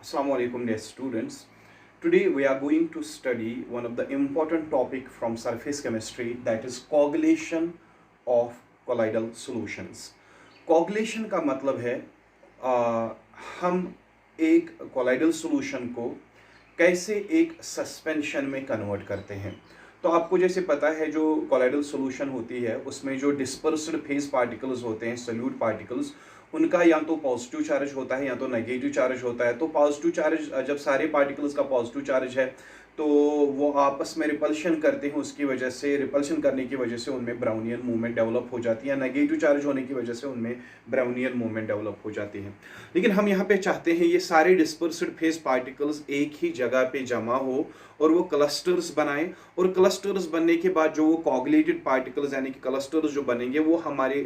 Assalamu alaikum dear students. Today we are going to study one of the important topic from surface chemistry, that is coagulation of colloidal solutions. Coagulation का मतलब है हम एक colloidal solution को कैसे एक suspension में convert करते हैं। तो आपको जैसे पता है जो कोलाइडल सॉल्यूशन होती है उसमें जो डिस्पर्स्ड फेज पार्टिकल्स होते हैं, सोल्यूट पार्टिकल्स, उनका या तो पॉजिटिव चार्ज होता है या तो नेगेटिव चार्ज होता है। तो पॉजिटिव चार्ज, जब सारे पार्टिकल्स का पॉजिटिव चार्ज है तो वो आपस में रिपल्शन करते हैं, उसकी वजह से रिपल्शन करने की वजह से उनमें ब्राउनियन मूवमेंट डेवलप हो जाती है, नेगेटिव चार्ज होने की वजह से उनमें ब्राउनियन मूवमेंट डेवलप हो जाती है। लेकिन हम यहाँ पे चाहते हैं ये सारे डिस्पर्स्ड फेज पार्टिकल्स एक ही जगह पे जमा हो और वो क्लस्टर्स बनाएं, और क्लस्टर्स बनने के बाद जो वो कोगुलेटेड पार्टिकल्स यानी कि क्लस्टर्स जो बनेंगे वो हमारे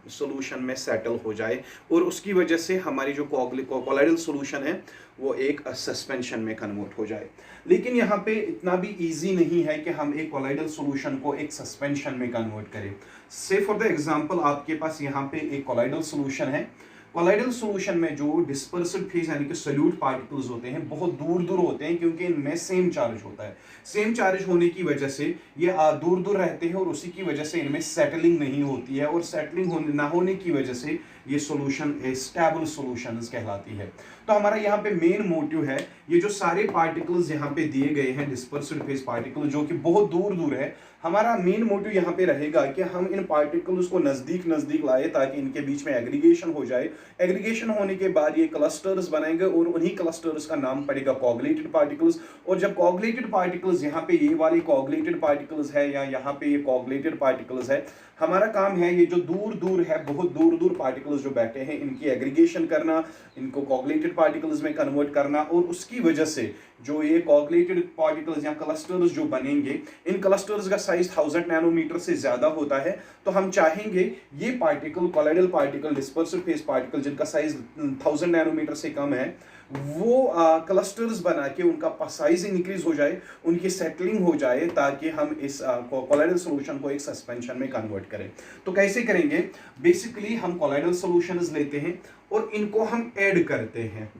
सॉल्यूशन में सेटल हो जाए, और उसकी वजह से हमारी जो कोलाइडल सॉल्यूशन है वो एक सस्पेंशन में कन्वर्ट हो जाए। लेकिन यहाँ पे इतना भी इजी नहीं है कि हम एक कोलाइडल सॉल्यूशन को एक सस्पेंशन में कन्वर्ट करें। से फॉर द एग्जांपल आपके पास यहाँ पे एक कोलाइडल सॉल्यूशन है। कोलाइडल सॉल्यूशन में जो डिस्पर्स्ड फेज यानी कि सोल्यूट पार्टिकल्स होते हैं बहुत दूर दूर होते हैं, क्योंकि इनमें सेम चार्ज होता है। सेम चार्ज होने की वजह से ये दूर दूर रहते हैं और उसी की वजह से इनमें सेटलिंग नहीं होती है, और सेटलिंग ना होने की वजह से ये सॉल्यूशन स्टेबल सॉल्यूशंस कहलाती है। तो हमारा यहाँ पे मेन मोटिव है ये जो सारे पार्टिकल्स यहाँ पे दिए गए हैं डिस्पर्स्ड फेज पार्टिकल जो कि बहुत दूर दूर है, हमारा मेन मोटिव यहाँ पे रहेगा कि हम इन पार्टिकल्स को नजदीक नजदीक लाए ताकि इनके बीच में एग्रीगेशन हो जाए। एग्रीगेशन होने के बाद ये क्लस्टर्स बनाएंगे और उन्हीं क्लस्टर्स का नाम पड़ेगा कोगुलेटेड पार्टिकल्स। और जब कोगुलेटेड पार्टिकल्स, यहाँ पे ये वाली कोगुलेटेड पार्टिकल्स है या यहाँ पे ये कोगुलेटेड पार्टिकल्स है, हमारा काम है ये जो दूर दूर है, बहुत दूर दूर पार्टिकल्स जो बैठे हैं इनकी एग्रीगेशन करना, इनको कोगुलेटेड पार्टिकल्स में कन्वर्ट करना, और उसकी वजह से जो ये कोगुलेटेड पार्टिकल्स या क्लस्टर्स जो बनेंगे, इन क्लस्टर्स का साइज 1000 नैनोमीटर से ज्यादा होता है। तो हम चाहेंगे ये particle, colloidal particle, dispersed phase particle जिनका साइज 1000 नैनोमीटर से कम है, वो क्लस्टर्स बना के उनका साइज इंक्रीज हो जाए, उनकी सेटलिंग हो जाए, ताकि हम इस कोलाइडल सॉल्यूशन को एक सस्पेंशन में कन्वर्ट करें। तो कैसे करेंगे? बेसिकली हम कोलाइडल सॉल्यूशंस लेते हैं और इनको हम ऐड करते हैं।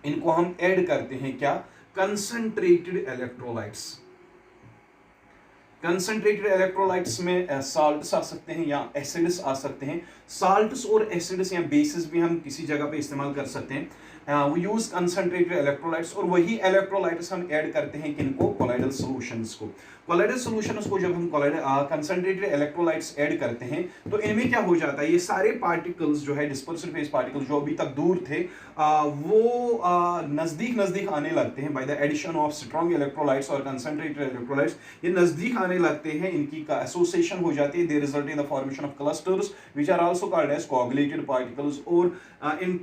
इनको हम ऐड करते हैं क्या? Concentrated electrolytes. कंसंट्रेटेड इलेक्ट्रोलाइट्स में साल्ट्स आ सकते हैं या एसिड्स आ सकते हैं। साल्ट्स और एसिड्स या बेसिस भी हम किसी जगह पे इस्तेमाल कर सकते हैं। वी यूज कंसंट्रेटेड इलेक्ट्रोलाइट्स, और वही इलेक्ट्रोलाइट्स हम ऐड करते हैं किनको? कोलाइडल सॉल्यूशंस को। कोलाइडल सॉल्यूशंस को जब हम कंसंट्रेटेड इलेक्ट्रोलाइट्स ऐड करते हैं तो इनमें क्या हो जाता है, ये सारे पार्टिकल्स जो है डिस्पर्स्ड फेज पार्टिकल्स जो अभी तक दूर थे वो नजदीक नजदीक आने लगते हैं। By the addition of strong electrolytes और कंसंट्रेटेड इलेक्ट्रोलाइट्स ये नजदीक आने लगते हैं, इनकी का एसोसिएशन हो जाती है। They result in the formation of clusters which are also called as coagulated particles. और इन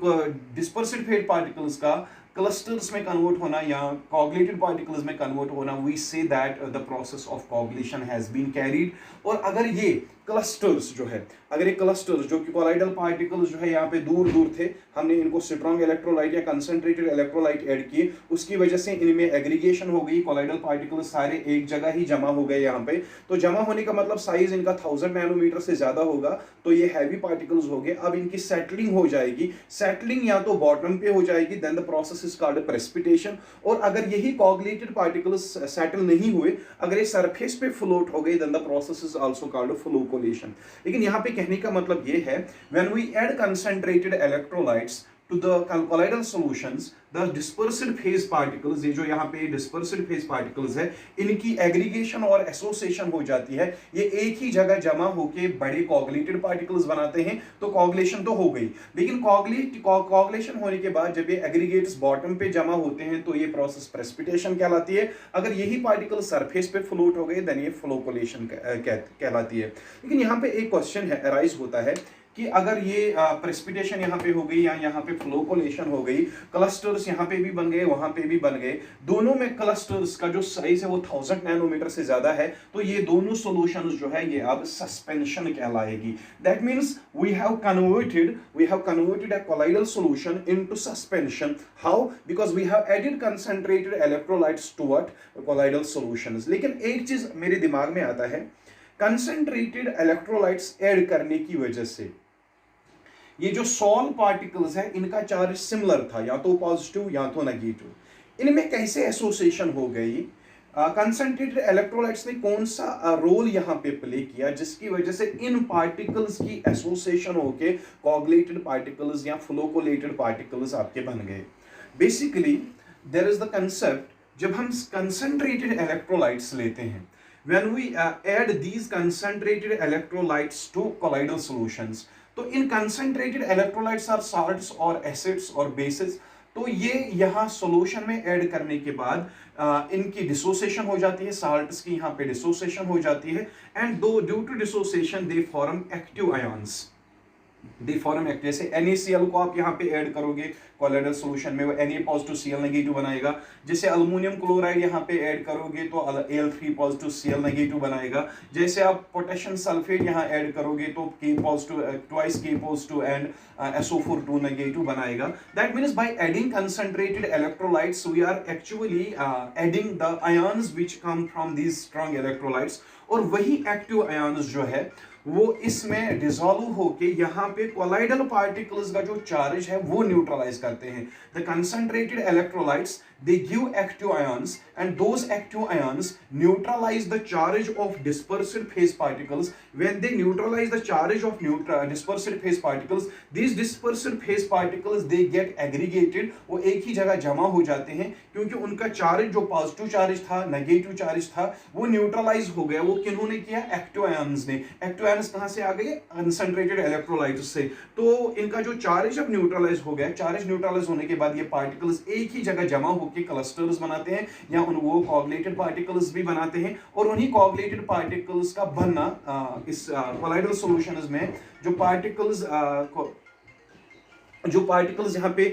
डिस्पर्स्ड फेज पार्टिकल्स का क्लस्टर्स में कन्वर्ट होना या कोगुलेटेड पार्टिकल्स में कन्वर्ट होना, we say that the process of coagulation has been carried. और अगर ये क्लस्टर्स जो है, अगर ये क्लस्टर्स जो कि कोलाइडल पार्टिकल्स जो है यहाँ पे दूर दूर थे, हमने इनको स्ट्रॉन्ग इलेक्ट्रोलाइट या कंसंट्रेटेड इलेक्ट्रोलाइट ऐड किए, उसकी वजह से इनमें एग्रीगेशन हो गई, कोलाइडल पार्टिकल्स सारे एक जगह ही जमा हो गए यहाँ पे। तो जमा होने का मतलब साइज इनका 1000 नैनोमीटर से ज्यादा होगा, तो ये हैवी पार्टिकल्स हो गए। अब इनकी सेटलिंग हो जाएगी, सेटलिंग या तो बॉटम पे हो जाएगी, then the process is called precipitation. और अगर यही कोगुलेटेड पार्टिकल्स सेटल नहीं हुए, अगर ये सरफेस पे फ्लोट हो गए, then the process is also called flocculation. लेकिन यहाँ पे कहने का मतलब ये है, when we add concentrated electrolytes to the colloidal solutions, the dispersed phase particles, ये जो यहाँ पे dispersed phase particles है, इनकी एग्रीगेशन और एसोसिएशन हो जाती है, ये एक ही जगह जमा होके बड़े कोगुलेटेड पार्टिकल्स बनाते हैं। तो कोगुलेशन तो हो गई, लेकिन कोगुलेशन होने के बाद जब ये एग्रीगेट्स बॉटम पे जमा होते हैं तो ये प्रोसेस प्रेसिपिटेशन कहलाती है। अगर यही पार्टिकल सरफेस पे फ्लोट हो गए देन ये फ्लोकोलेशन कहलाती है। लेकिन यहाँ पे एक क्वेश्चन है अराइज होता है कि अगर ये प्रेसिपिटेशन यहाँ पे हो गई या यहाँ पे फ्लोकोलेशन हो गई, क्लस्टर्स यहाँ पे भी बन गए, वहां पे भी बन गए, दोनों में क्लस्टर्स का जो साइज है वो 1000 नैनोमीटर से ज्यादा है, तो ये दोनों सॉल्यूशंस जो है ये अब सस्पेंशन कहलाएगी। That means we have converted a colloidal solution into suspension. How? Because we have added concentrated electrolytes to what? Colloidal solutions. लेकिन एक चीज मेरे दिमाग में आता है, कंसंट्रेटेड इलेक्ट्रोलाइट्स ऐड करने की वजह से ये जो सॉल पार्टिकल्स है इनका चार्ज सिमिलर था, या तो पॉजिटिव या तो नेगेटिव। इनमें कैसे एसोसिएशन हो गई, कंसंट्रेटेड इलेक्ट्रोलाइट्स ने कौन सा रोल यहाँ पे प्ले किया जिसकी वजह से इन पार्टिकल्स की एसोसिएशन होके कोगुलेटेड पार्टिकल्स या फ्लोकोलेटेड पार्टिकल्स आपके बन गए। Basically there is the concept, जब हम कंसंट्रेटेड इलेक्ट्रोलाइट्स लेते हैं, when we add these concentrated electrolytes to colloidal solutions, तो इन concentrated electrolytes are salts or acids or bases, तो ये यहाँ सॉल्यूशन में ऐड करने के बाद इनकी डिसोसिएशन हो जाती है, साल्ट्स की यहाँ पे डिसोसिएशन हो जाती है, and though due to dissociation they form active ions, they form active. जैसे NaCl को आप यहाँ पे ऐड करोगे कोलोइडल सॉल्यूशन में, वो Na पॉजिटिव Cl नेगेटिव बनाएगा। जैसे अल्युमिनियम क्लोराइड यहाँ पे ऐड करोगे तो Al3 पॉजिटिव Cl नेगेटिव बनाएगा। जैसे आप पोटेशियम सल्फेट यहाँ ऐड करोगे तो K positive twice K positive and SO4 2 negative बनाएगा। That means by adding concentrated electrolytes we are actually adding the ions which come from these strong electrolytes, और वही active ions जो है वो इसमें डिसॉल्व होके यहाँ पे कोलाइडल पार्टिकल्स का जो चार्ज है वो न्यूट्रलाइज करते हैं। The concentrated electrolytes they give active ions and those active ions neutralize the charge of dispersed phase particles. When they neutralize the charge of dispersed phase particles, these dispersed phase particles they get aggregated, वो एक ही जगह जमा हो जाते हैं क्योंकि उनका charge जो पॉजिटिव चार्ज था, नेगेटिव चार्ज था, वो न्यूट्रलाइज हो गया। वो किन्होंने किया? एक्टिव आयंस ने। एक्टिव आयंस कहाँ से आ गए? कंसंट्रेटेड इलेक्ट्रोलाइट्स से। तो इनका जो चार्ज अब न्यूट्रलाइज हो गया, चार्ज न्यूट्रलाइज होने के बाद ये पार्टिकल्स एक ही जगह जमा हो के क्लस्टर्स बनाते हैं या उन वो कोगुलेटेड पार्टिकल्स भी बनाते हैं, और उन्हीं कोगुलेटेड पार्टिकल्स का बनना इस कोलाइडल सॉल्यूशंस में जो पार्टिकल्स यहाँ पे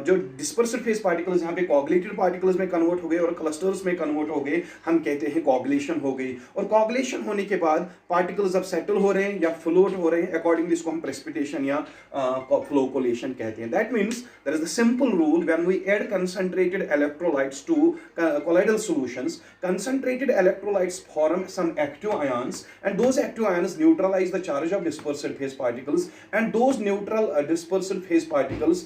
जो डिस्पर्स्ड फेज पार्टिकल्स यहाँ पे कोगुलेटेड पार्टिकल्स में कन्वर्ट हो गए और क्लस्टर्स में कन्वर्ट हो गए, हम कहते हैं कोगुलेशन हो गई। और कोगुलेशन होने के बाद पार्टिकल्स अब सेटल हो रहे हैं या फ्लोट हो रहे हैं, अकॉर्डिंगली इसको हम प्रेसिपिटेशन या फ्लोकोलेशन कहते हैं। That means there is the simple rule, when we add concentrated electrolytes to colloidal solutions, concentrated electrolytes form some active ions and those active ions neutralise the charge of dispersed phase particles, and those neutral dispersed phase particles,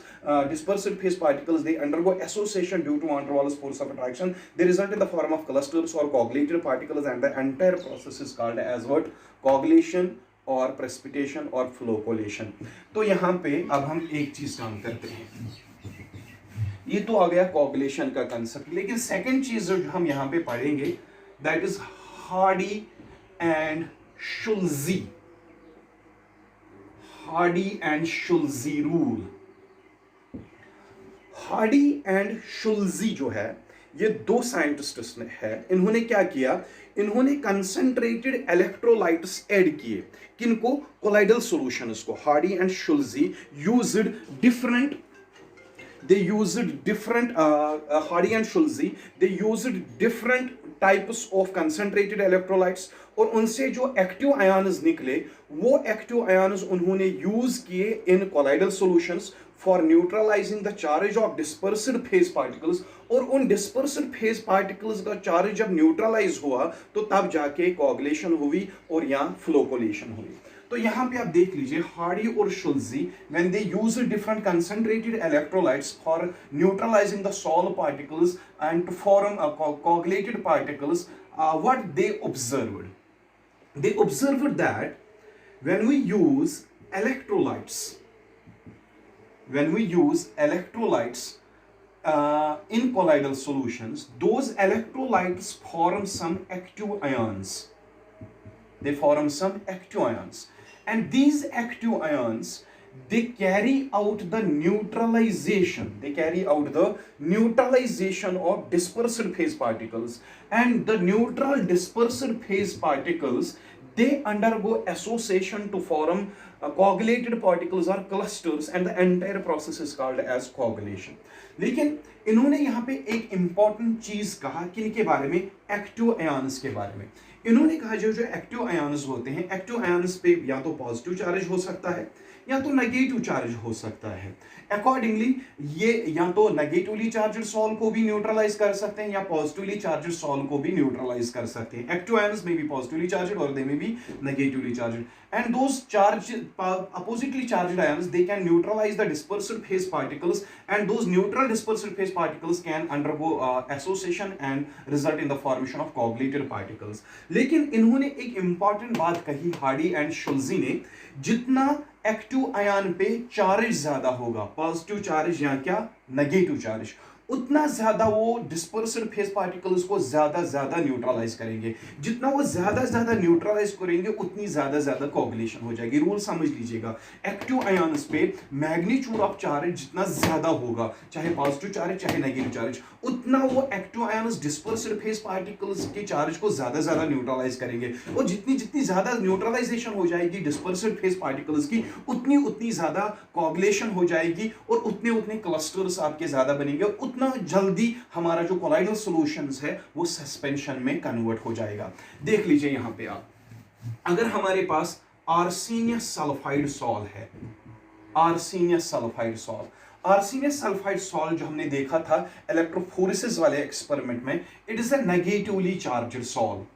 dispersed phase particles, they undergo association due to van der Waals force of attraction. They result in the form of clusters or coagulated particles, and the entire process is called as what? Coagulation or precipitation or flocculation. तो यहाँ पे अब हम एक चीज काम करते हैं, ये तो आ गया कोगुलेशन का कंसेप्ट, लेकिन सेकंड चीज जो हम यहाँ पे पढ़ेंगे that is Hardy and Schulze, Hardy and Schulze rule. Hardy and Schulze जो है ये दो साइंटिस्ट्स ने है, इन्होंने क्या किया, इन्होंने कंसंट्रेटेड इलेक्ट्रोलाइट्स ऐड किए, किनको? कोलाइडल सॉल्यूशंस को। Hardy and Schulze used different Hardy and Schulze, they used different types of concentrated electrolytes, और उनसे जो एक्टिव आयंस निकले वो एक्टिव आयंस उन्होंने यूज किए इन colloidal solutions for neutralizing the charge of dispersed phase particles, और उन डिस्पर्स्ड फेज पार्टिकल्स का चार्ज जब न्यूट्रलाइज हुआ तो तब जाके कोगुलेशन हुई और यहाँ फ्लोकोलेशन हुई। तो यहाँ पे आप देख लीजिए हार्डी और शुल्जी, when they use different concentrated electrolytes for neutralizing the solid particles and to form coagulated particles, what they observed? They observed that when we use electrolytes in colloidal solutions, those electrolytes form some active ions. They form some active ions. And these active ions, they carry out the neutralization. They carry out the neutralization of dispersed phase particles. And the neutral dispersed phase particles, they undergo association to form coagulated particles or clusters, and the entire process is called as coagulation. लेकिन इन्होंने यहाँ पे एक important चीज कहा, किनके बारे में? एक्टिव आयंस के बारे में। इन्होंने कहा जो एक्टिव आयंस होते हैं, एक्टिव आयंस पे या तो पॉजिटिव चार्ज हो सकता है या तो नेगेटिव चार्ज हो सकता है। अकॉर्डिंगली ये या तो नेगेटिवली चार्जड सॉल्ट को भी न्यूट्रलाइज कर सकते हैं या पॉजिटिवली चार्जड सॉल्ट को भी न्यूट्रलाइज कर सकते हैं। एक्टिव आयंस में भी पॉजिटिवली चार्जड और दे में भी negatively charged. and those oppositely charged ions, they can neutralize the dispersed phase particles, and those neutral dispersed phase particles can undergo association and result in the formation of coagulated particles. लेकिन इन्होंने एक important बात कही, Hardy and शुल्जी ने, जितना active ion पे charge ज्यादा होगा, पॉजिटिव चार्ज या क्या नेगेटिव चार्ज, उतना ज्यादा वो डिस्पर्स्ड फेस पार्टिकल्स को ज्यादा न्यूट्रलाइज करेंगे। जितना वो ज्यादा न्यूट्रलाइज करेंगे उतनी ज्यादा कोगुलेशन हो जाएगी। रूल समझ लीजिएगा, एक्टिव आयंस पे मैग्नीट्यूड ऑफ चार्ज जितना ज्यादा होगा, चाहे पॉजिटिव चार्ज चाहे नेगेटिव चार्ज, उतना वो active ions dispersed phase particles के चार्ज को ज्यादा न्यूट्रलाइज करेंगे। और जितनी ज्यादा न्यूट्रलाइजेशन हो जाएगी डिस्पर्स्ड फेस पार्टिकल्स की, उतनी ज्यादा कोगुलेशन हो जाएगी और उतने क्लस्टर्स आपके ज्यादा बनेंगे, और उतना जल्दी हमारा जो कोलाइडल सॉल्यूशंस है वो सस्पेंशन में कन्वर्ट हो जाएगा। देख लीजिए यहां पे आप, अगर हमारे पास आर्सेनियस सल्फाइड सॉल्ट है, आर्सेनियस सल्फाइड सॉल्ट जो हमने देखा था इलेक्ट्रोफोरेसिस वाले एक्सपेरिमेंट में, it is a negatively charged salt.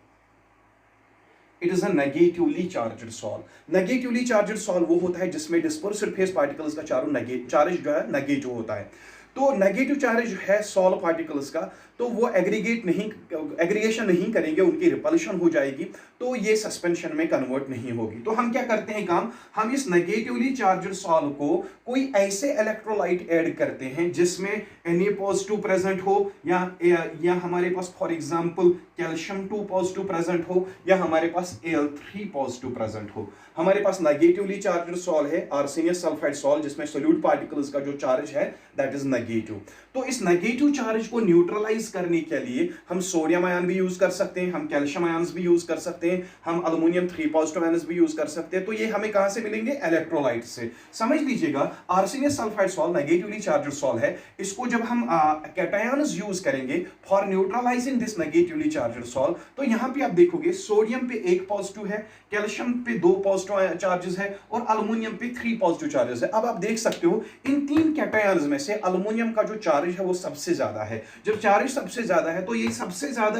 It is a negatively charged salt. Negatively charged salt वो होता है जिसमें डिस्पर्स्ड फेस पार्टिकल्स का चार्ज जो है नेगेटिव होता है। तो नेगेटिव चार्ज जो है सॉल्ट पार्टिकल्स का, तो वो एग्रीगेशन नहीं करेंगे, उनकी रिपल्शन हो जाएगी, तो ये सस्पेंशन में कन्वर्ट नहीं होगी। तो हम क्या करते हैं काम, हम इस नेगेटिवली चार्ज्ड सॉल्ट को कोई ऐसे इलेक्ट्रोलाइट ऐड करते हैं जिसमें Na पॉजिटिव प्रेजेंट हो, या हमारे पास for example calcium 2 positive present हो, या हमारे पास Al3 पॉजिटिव प्रेजेंट हो। हमारे पास नेगेटिवली चार्ज्ड सॉल्ट है आर्सेनियस सल्फाइड सॉल्ट, जिसमें सोल्यूट पार्टिकल्स का जो चार्ज है दैट इज नेगेटिव। तो इस नेगेटिव चार्ज को न्यूट्रलाइज करने के लिए हम सोडियम आयन भी यूज कर सकते हैं, हम कैल्शियम आयन्स भी यूज कर सकते हैं, हम अल्युमिनियम 3 पॉजिटिव आयन्स भी यूज कर सकते हैं। तो ये हमें कहां से मिलेंगे, इलेक्ट्रोलाइट से। समझ लीजिएगा, arsenious sulphide salt negatively charged salt है, इसको जब हम कैटायंस यूज करेंगे for neutralizing this negatively charged salt, तो यहां पे आप देखोगे सोडियम पे 1 पॉजिटिव है, कैल्शियम पे 2 पॉजिटिव चार्जेस है, और अल्युमिनियम पे 3 पॉजिटिव चार्जेस है। अब आप देख सकते हो इन 3 कैटायंस में से अल्युमिनियम का जो चार्ज है वो सबसे ज्यादा है। जब चार्ज सबसे ज्यादा है तो ये सबसे ज्यादा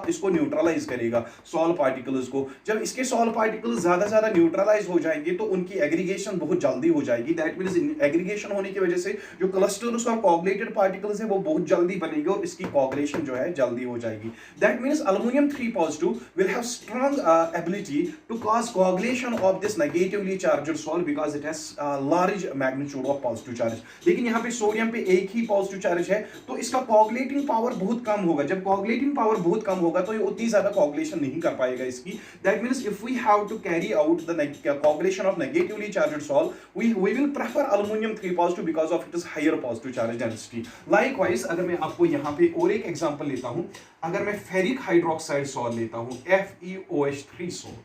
इसको न्यूट्रलाइज करेगा सॉल्ट पार्टिकल्स को। जब इसके सॉल्ट पार्टिकल्स ज्यादा न्यूट्रलाइज हो जाएंगे तो उनकी एग्रीगेशन बहुत जल्दी हो जाएगी। दैट मींस एग्रीगेशन होने की वजह से जो क्लस्टर्स और कोगुलेटेड पार्टिकल्स है वो बहुत जल्दी बनेंगे और इसकी कोगुलेशन जो है जल्दी हो जाएगी। That means aluminium 3 positive will have strong ability to cause coagulation of this negatively charged salt because it has large magnitude of positive charge. लेकिन यहाँ पे सोडियम पे 1 ही पॉजिटिव चार्ज है, तो इसका कोगुलेटिंग पावर बहुत कम होगा। जब कोगुलेटिंग पावर बहुत कम होगा तो ये उतनी ज्यादा कोगुलेशन नहीं कर पाएगा इसकी। That means if we have to carry out the coagulation of negatively charged salt, we will prefer aluminium 3 positive because of it is higher positive charge density. Likewise अगर मैं आपको यहाँ पे और एक एग्जांपल लेता हूं, अगर मैं फेरिक हाइड्रोक्साइड सॉल्ट लेता हूं, FeOH3 salt,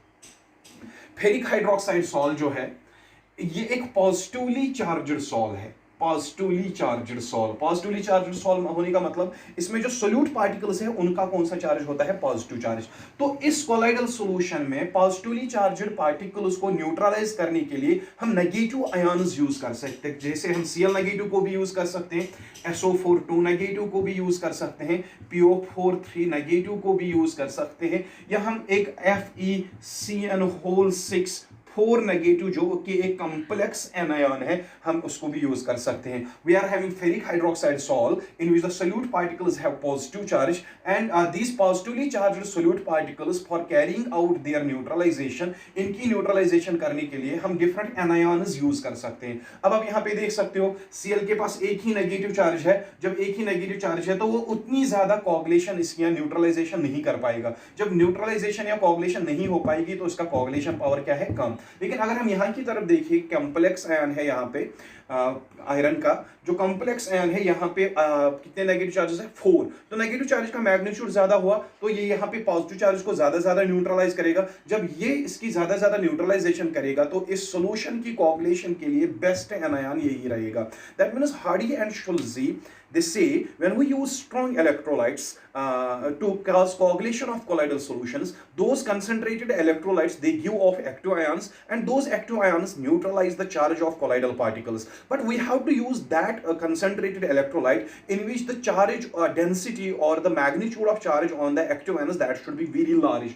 ferric hydroxide salt जो है ये एक पॉजिटिवली चार्ज्ड सॉल्ट है। पॉजिटिवली चार्ज्ड सॉल्ट होने का मतलब इसमें जो सोल्यूट पार्टिकल्स है उनका कौन सा चार्ज होता है, पॉजिटिव चार्ज। तो इस कोलाइडल सॉल्यूशन में पॉजिटिवली चार्ज्ड पार्टिकल्स को न्यूट्रलाइज करने के लिए हम नेगेटिव आयन्स यूज कर सकते हैं, जैसे हम Cl नेगेटिव को भी यूज कर सकते हैं, SO4 2 नेगेटिव को भी यूज कर सकते हैं, PO4 3 नेगेटिव को भी यूज कर सकते हैं, या हम एक FeCN6 4 नेगेटिव जो कि एक कॉम्प्लेक्स एनायन है हम उसको भी यूज कर सकते हैं। We are having ferric hydroxide salt in which the solute particles have positive charge and these positively charged solute particles for carrying out their neutralisation, इनकी न्यूट्रलाइजेशन करने के लिए हम डिफरेंट एनायन्स यूज कर सकते हैं। अब आप यहाँ पे देख सकते हो Cl के पास 1 ही नेगेटिव चार्ज है। जब 1 ही नेगेटिव चार्ज है तो वो उतनी ज्यादा कोगुलेशन इसकी न्यूट्रलाइजेशन नहीं कर पाएगा। जब न्यूट्रलाइजेशन या कोगुलेशन नहीं हो पाएगी तो इसका कोगुलेशन पावर क्या है, कम। लेकिन अगर हम यहाँ की तरफ देखिए, कॉम्प्लेक्स आयन है यहाँ पे आयरन का जो कॉम्प्लेक्स आयन है यहाँ पे कितने नेगेटिव चार्जेस है, 4। तो नेगेटिव चार्ज का मैग्नीट्यूड ज्यादा हुआ तो ये यहाँ पे पॉजिटिव चार्ज को ज्यादा न्यूट्रलाइज करेगा। जब ये इसकी ज्यादा न्यूट्रलाइजेशन करेगा तो इस सॉल्यूशन की कोगुलेशन के लिए बेस्ट एनायन यही रहेगा। That means Hardy and Schulze they say when we use strong electrolytes to cause coagulation of colloidal solutions, those concentrated electrolytes they give off active ions and those active ions neutralize the charge of colloidal particles. but we have to use that concentrated electrolyte in which the charge density or the magnitude of charge on the active ions that should be very large.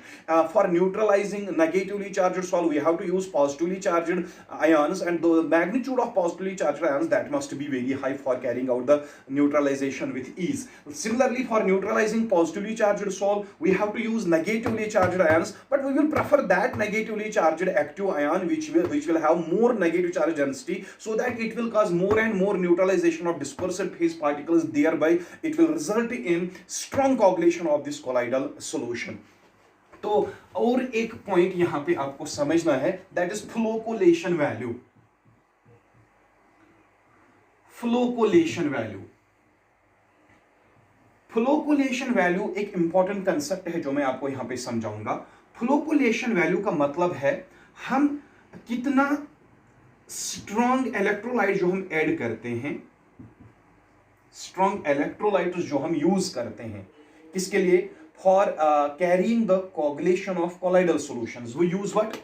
For neutralizing negatively charged salt, we have to use positively charged ions, and the magnitude of positively charged ions that must be very high for carrying out the neutralization with ease. Similarly, for neutralizing positively charged salt, we have to use negatively charged ions, but we will prefer that negatively charged active ion which will have more negative charge density, so that it will cause more and more neutralization of dispersed phase particles, thereby it will result in strong coagulation of this colloidal solution. तो और एक point यहां पे आपको समझना है, that is flocculation value. Flocculation value, flocculation value एक important concept है जो मैं आपको यहां पे समझाऊंगा. फ्लोकोलेशन वैल्यू का मतलब है हम कितना स्ट्रॉन्ग इलेक्ट्रोलाइट जो हम ऐड करते हैं, स्ट्रॉन्ग इलेक्ट्रोलाइट जो हम यूज करते हैं, किसके लिए? For carrying the coagulation of colloidal solutions, we use what?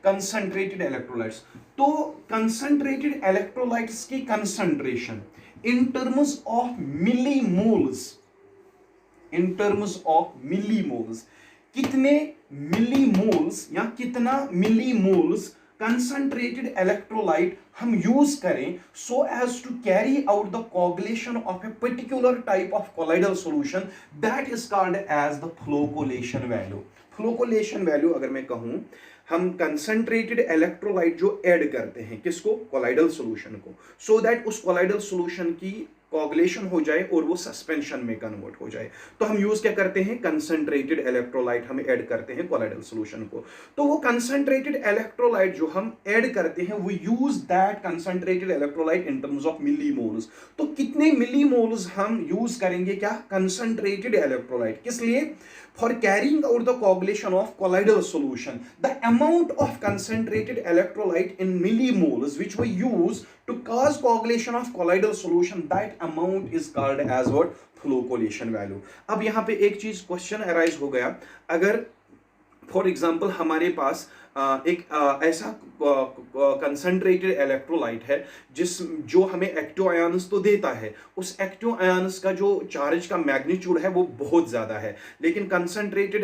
Concentrated electrolytes. तो concentrated electrolytes की concentration in terms of millimoles, in terms of millimoles, कितने millimoles या कितना millimoles concentrated electrolyte हम यूज करें so as to carry out the coagulation of a particular type of colloidal solution, that is called as the flocculation value. Flocculation value अगर मैं कहूं, हम concentrated electrolyte जो ऐड करते हैं किसको? कोलाइडल सॉल्यूशन को, सो दैट उस कोलाइडल सॉल्यूशन की कोagulation हो जाए और वो सस्पेंशन में कन्वर्ट हो जाए. तो हम यूज क्या करते हैं? कंसंट्रेटेड इलेक्ट्रोलाइट हम ऐड करते हैं कोलाइडल सॉल्यूशन को. तो वो कंसंट्रेटेड इलेक्ट्रोलाइट जो हम ऐड करते हैं, वो use that concentrated electrolyte in terms of millimoles. तो कितने मिलीमोल्स हम यूज करेंगे? क्या? Concentrated electrolyte. किस लिए? For carrying out the coagulation of colloidal solution, the amount of concentrated electrolyte in millimoles which we use to cause coagulation of colloidal solution, that amount is called as what? Flocculation value. अब यहाँ पे एक चीज question arise हो गया, अगर for example हमारे पास एक ऐसा कंसंट्रेटेड इलेक्ट्रोलाइट है जो हमें एक्टिव आयन्स तो देता है, उस एक्टिव आयन्स का जो चार्ज का मैग्नीट्यूड है वो बहुत ज़्यादा है, लेकिन कंसंट्रेटेड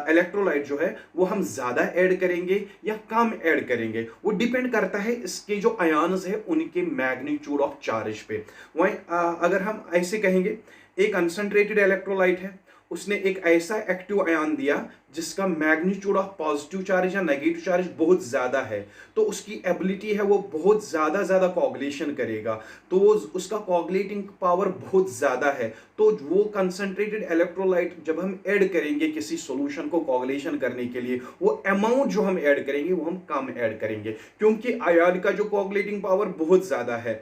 इलेक्ट्रोलाइट जो है वो हम ज़्यादा ऐड करेंगे या कम ऐड करेंगे, वो डिपेंड करता है इसके जो आयन्स है उनके मैग्नीट्यूड ऑफ चार्ज पे. वहीं अगर हम ऐसे कहेंगे, एक कंसंट्रेटेड इलेक्ट्रोलाइट है, उसने एक ऐसा एक्टिव आयन दिया जिसका मैग्नीट्यूड ऑफ पॉजिटिव चार्ज या नेगेटिव चार्ज बहुत ज्यादा है, तो उसकी एबिलिटी है वो बहुत ज्यादा कोagulation करेगा, तो उसका कोagulating पावर बहुत ज्यादा है. तो वो कंसंट्रेटेड इलेक्ट्रोलाइट जब हम ऐड करेंगे किसी सॉल्यूशन को कोagulation करने के लिए, वो अमाउंट जो हम ऐड करेंगे वो हम कम ऐड करेंगे, क्योंकि आयन का जो कोagulating पावर बहुत ज्यादा है,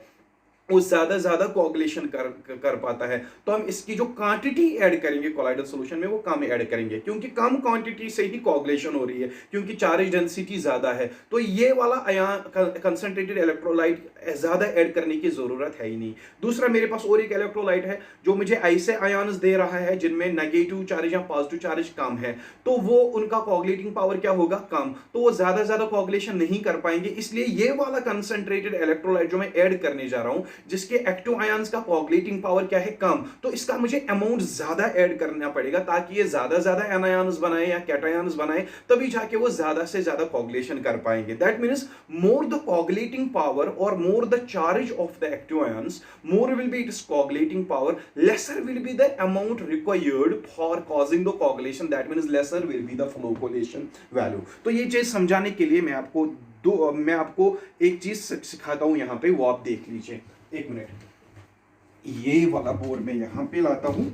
वो ज्यादा कोagulation कर पाता है. तो हम इसकी जो क्वांटिटी ऐड करेंगे कोलाइडल सॉल्यूशन में वो कम ऐड करेंगे, क्योंकि कम क्वांटिटी से ही कोagulation हो रही है, क्योंकि चार्ज डेंसिटी ज्यादा है. तो ये वाला आयन कंसंट्रेटेड इलेक्ट्रोलाइट ज्यादा ऐड करने की जरूरत है ही नहीं. दूसरा, मेरे पास और एक इलेक्ट्रोलाइट है जो मुझे ऐसे आयन्स दे रहा है जिनमें नेगेटिव चार्ज या पॉजिटिव चार्ज कम है, तो वो उनका कोagulating पावर क्या होगा? कम. तो वो ज्यादा कोagulation नहीं कर पाएंगे. इसलिए ये वाला कंसंट्रेटेड इलेक्ट्रोलाइट जो मैं ऐड करने जा रहा हूं, जिसके एक्टिव आयन्स का कोagulating पावर क्या है? कम, तो इसका मुझे अमाउंट ज्यादा ऐड करना पड़ेगा ताकि ये ज्यादा एनायंस बनाए या कैटायंस बनाए, तभी जाके वो ज्यादा से ज्यादा कोagulation कर पाएंगे. That means more the coagulating power और more the charge of the active ions, more will be its coagulating power, lesser will be the amount required for causing the coagulation. That means lesser will be the flocculation value. तो ये चीज समझाने के लिए मैं आपको एक चीज सिखाता हूं यहां पे, वो आप देख लीजिए. एक मिनट, ये वाला बोर्ड में यहां पे लाता हूं,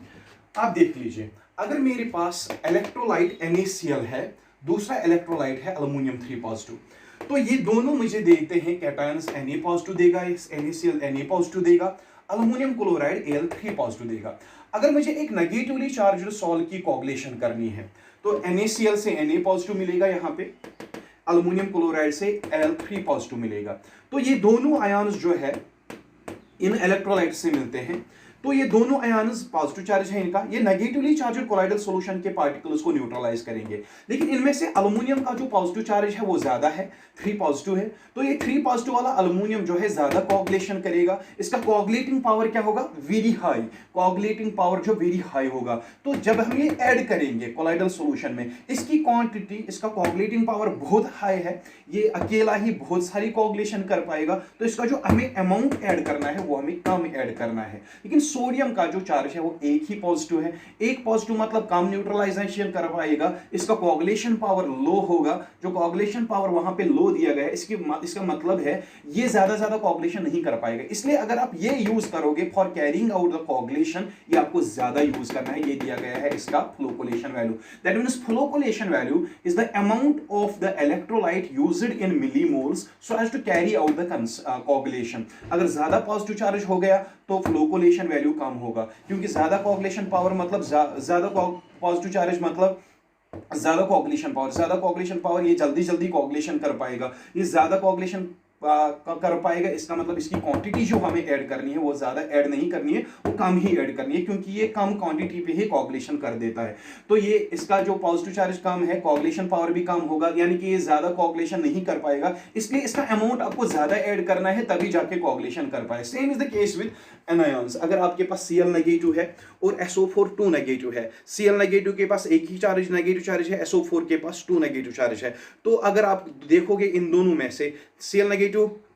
आप देख लीजिए. अगर मेरे पास इलेक्ट्रोलाइट NaCl है, दूसरा इलेक्ट्रोलाइट है अल्युमिनियम 3 पॉजिटिव, तो ये दोनों मुझे देते हैं कैटायंस Na पॉजिटिव देगा, NaCl Na पॉजिटिव देगा, अल्युमिनियम क्लोराइड Al3 पॉजिटिव देगा. अगर मुझे एक नेगेटिवली चार्ज्ड सॉल्ट की कोagulation करनी है, तो NaCl से Na पॉजिटिव मिलेगा, यहां पे अल्युमिनियम क्लोराइड से Al3 पॉजिटिव मिलेगा. तो ये दोनों आयन्स जो है इन इलेक्ट्रोलाइट से मिलते हैं, तो ये दोनों आयन्स पॉजिटिव चार्ज है इनका, ये नेगेटिवली चार्ज कोलाइडल सॉल्यूशन के पार्टिकल्स को न्यूट्रलाइज करेंगे। लेकिन इनमें से अल्युमिनियम का जो पॉजिटिव चार्ज है वो ज्यादा है, 3 पॉजिटिव है, तो ये 3 पॉजिटिव वाला अल्युमिनियम जो है ज्यादा कोऑगुलेशन करेगा, इसका कोऑगुलेटिंग पावर क्या होगा, वेरी हाई, कोऑगुलेटिंग पावर जो वेरी हाई होगा। तो जब हम ये ऐड करेंगे कोलाइडल सॉल्यूशन में, इसकी क्वांटिटी, इसका कोऑगुलेटिंग पावर बहुत हाई है, ये अकेला ही बहुत सारी कोऑगुलेशन कर पाएगा, तो इसका जो हमें अमाउंट ऐड करना है वो हमें कम ऐड करना है। लेकिन सोडियम का जो चार्ज है वो एक ही पॉजिटिव है, एक पॉजिटिव मतलब कम न्यूट्रलाइजेशन कर पाएगा, इसका कोऑगुलेशन पावर लो होगा, जो कोऑगुलेशन पावर वहां पे लो दिया गया है, इसका मतलब है ये ज्यादा कोऑगुलेशन नहीं कर पाएगा। इसलिए अगर आप ये यूज करोगे फॉर कैरिंग आउट द कोऑगुलेशन, ये आपको ज्यादा यूज करना है। ये दिया गया है इसका flocculation value, that means flocculation value is the amount of the electrolyte used in millimoles so as to carry out the coagulation. अगर ज्यादा पॉजिटिव चार्ज हो गया तो फ्लोकोलेशन वैल्यू कम होगा, क्योंकि ज्यादा कोऑगुलेशन पावर मतलब ज्यादा पॉजिटिव चार्ज मतलब ज्यादा कोऑगुलेशन पावर, ज्यादा कोऑगुलेशन पावर, ये जल्दी कोऑगुलेशन कर पाएगा, ये ज्यादा कोऑगुलेशन कर पाएगा, इसका मतलब इसकी क्वांटिटी जो हमें ऐड करनी है वो ज्यादा ऐड नहीं करनी है, वो कम ही ऐड करनी है, क्योंकि ये कम क्वांटिटी पे ही कोऑगुलेशन कर देता है। तो ये इसका जो पॉजिटिव चार्ज कम है, कोऑगुलेशन पावर भी कम होगा, यानी कि ये ज्यादा कोऑगुलेशन नहीं कर पाएगा, इसलिए इसका अमाउंट आपको ज्यादा ऐड करना है तभी जाके कोऑगुलेशन कर पाए। Same is the case with anions. अगर आपके पास Cl नेगेटिव है और SO4 2 नेगेटिव है, Cl नेगेटिव के पास एक ही चार्ज नेगेटिव चार्ज है, SO4 के पास 2 नेगेटिव चार्ज है, तो अगर आप देखोगे इन दोनों में से Cl नेगेटिव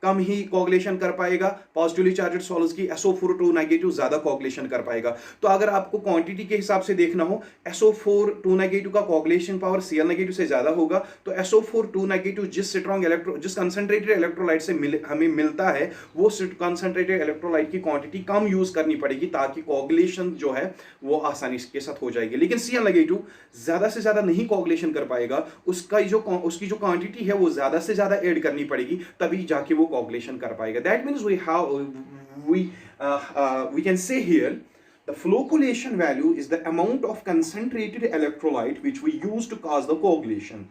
कम ही कोऑगुलेशन कर पाएगा पॉजिटिवली चार्जड सॉल्यूट्स की, SO4 2 नेगेटिव ज्यादा कोऑगुलेशन कर पाएगा। तो अगर आपको क्वांटिटी के हिसाब से देखना हो, SO4 2 नेगेटिव का कोऑगुलेशन पावर Cl नेगेटिव से ज्यादा होगा, तो SO4 2 नेगेटिव जिस कंसंट्रेटेड इलेक्ट्रोलाइट से हमें मिलता है, वो कंसंट्रेटेड इलेक्ट्रोलाइट की क्वांटिटी कम यूज करनी पड़ेगी, ताकि कोऑगुलेशन जो है वो आसानी के साथ हो जाएगी। लेकिन Cl नेगेटिव ज्यादा से ज्यादा नहीं कोऑगुलेशन कर पाएगा, उसकी जो क्वांटिटी है वो ज्यादा से ज्यादा ऐड करनी पड़ेगी, तभी जाके वो कोऑगुलेशन कर पाएगा। That means we can say here the flocculation value is the amount of concentrated electrolyte which we use to cause the coagulation.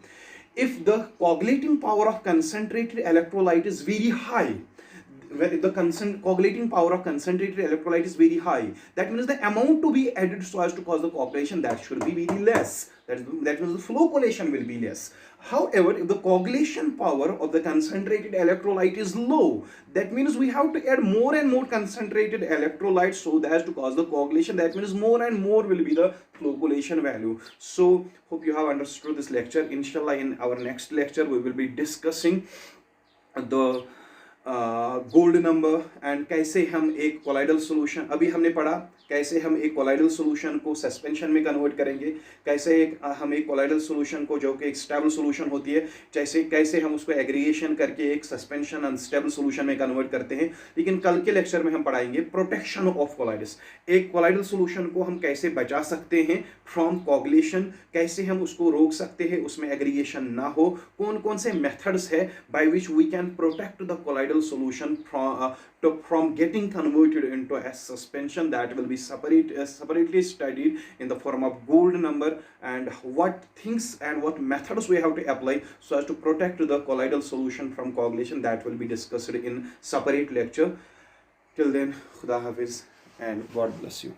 If the coagulating power of concentrated electrolyte is very high, when the coagulating power of concentrated electrolyte is very high, that means the amount to be added so as to cause the coagulation, that should be very less. That means the flocculation will be less. However, if the coagulation power of the concentrated electrolyte is low, that means we have to add more and more concentrated electrolyte so as to cause the coagulation. That means more and more will be the flocculation value. So hope you have understood this lecture. Inshallah, in our next lecture we will be discussing the gold number and कैसे हम एक colloidal solution, अभी हमने पढ़ा कैसे हम एक colloidal solution को सस्पेंशन में कन्वर्ट करेंगे, कैसे हम एक कोलाइडल सॉल्यूशन को जो कि एक स्टेबल सॉल्यूशन होती है, कैसे हम उसको एग्रीगेशन करके एक सस्पेंशन अनस्टेबल सॉल्यूशन में कन्वर्ट करते हैं। लेकिन कल के लेक्चर में हम पढ़ाएंगे प्रोटेक्शन ऑफ कोलाइडस, एक कोलाइडल सॉल्यूशन को हम कैसे बचा सकते हैं फ्रॉम कोगुलेशन, कैसे हम उसको रोक सकते हैं उसमें एग्रीगेशन ना हो, कौन कौन से मेथड्स है by which we can protect the colloidal solution from getting converted into a suspension, that will be separately studied in the form of gold number, and what things and what methods we have to apply so as to protect the colloidal solution from coagulation, that will be discussed in separate lecture. Till then, Khuda Hafiz and God bless you.